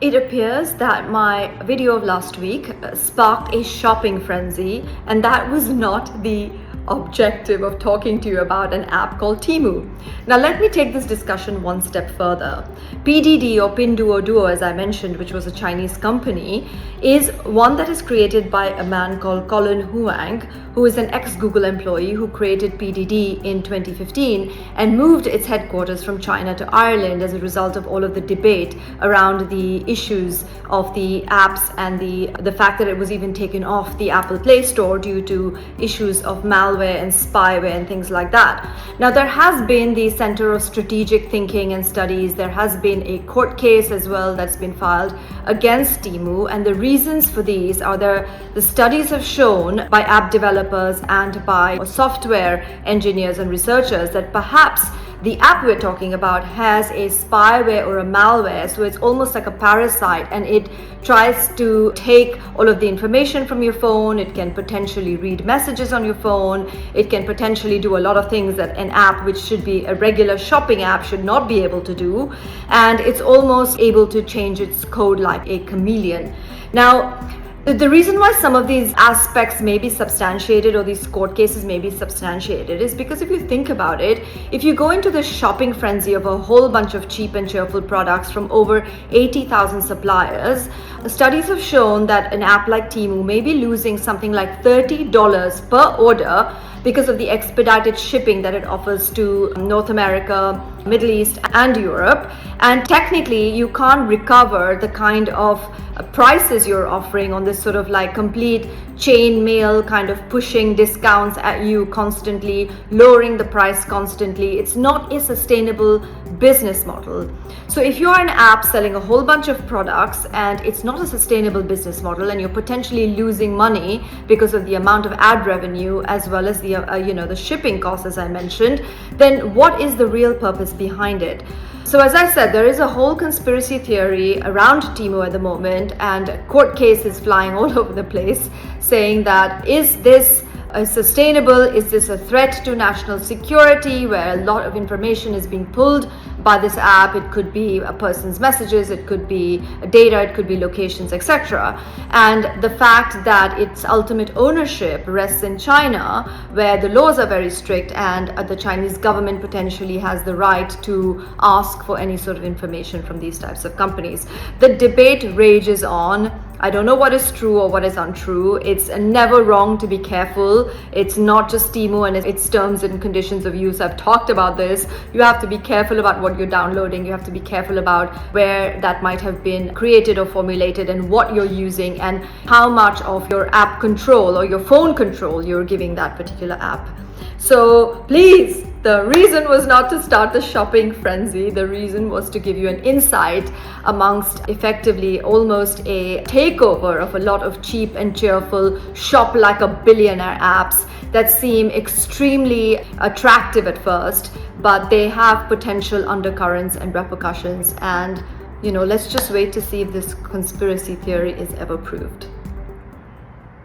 It appears that my video of last week sparked a shopping frenzy, and that was not the objective of talking to you about an app called TEMU. Now let me take this discussion one step further. PDD, or Pinduoduo, as I mentioned, which was a Chinese company, is one that is created by a man called Colin Huang, who is an ex-Google employee who created PDD in 2015 and moved its headquarters from China to Ireland as a result of all of the debate around the issues of the apps and the fact that it was even taken off the Apple Play Store due to issues of malware and spyware and things like that. Now, there has been the Center of Strategic Thinking and Studies. There has been a court case as well that's been filed against TEMU, and the reasons for these are the studies have shown by app developers and by software engineers and researchers that perhaps the app we're talking about has a spyware or a malware, so it's almost like a parasite, and it tries to take all of the information from your phone. It can potentially read messages on your phone. It can potentially do a lot of things that an app which should be a regular shopping app should not be able to do, and it's almost able to change its code like a chameleon. Now, the reason why some of these aspects may be substantiated, or these court cases may be substantiated, is because if you think about it, if you go into the shopping frenzy of a whole bunch of cheap and cheerful products from over 80,000 suppliers, studies have shown that an app like TEMU may be losing something like $30 per order because of the expedited shipping that it offers to North America, Middle East, and Europe. And technically, you can't recover the kind of prices you're offering on this sort of like complete chain mail, kind of pushing discounts at you constantly, lowering the price constantly. It's not a sustainable business model. So if you're an app selling a whole bunch of products and it's not a sustainable business model, and you're potentially losing money because of the amount of ad revenue as well as the the shipping costs, as I mentioned, then what is the real purpose behind it? So as I said, there is a whole conspiracy theory around TEMU at the moment, and court cases flying all over the place saying that, is this sustainable? Is this a threat to national security, where a lot of information is being pulled by this app? It could be a person's messages, it could be data, it could be locations, etc. And the fact that its ultimate ownership rests in China, where the laws are very strict, and the Chinese government potentially has the right to ask for any sort of information from these types of companies. The debate rages on. I don't know what is true or what is untrue. It's never wrong to be careful. It's not just TEMU and its terms and conditions of use. I've talked about this. You have to be careful about what you're downloading. You have to be careful about where that might have been created or formulated, and what you're using, and how much of your app control or your phone control you're giving that particular app. So please, the reason was not to start the shopping frenzy. The reason was to give you an insight amongst effectively almost a takeover of a lot of cheap and cheerful shop like a billionaire apps that seem extremely attractive at first, but they have potential undercurrents and repercussions. And let's just wait to see if this conspiracy theory is ever proved.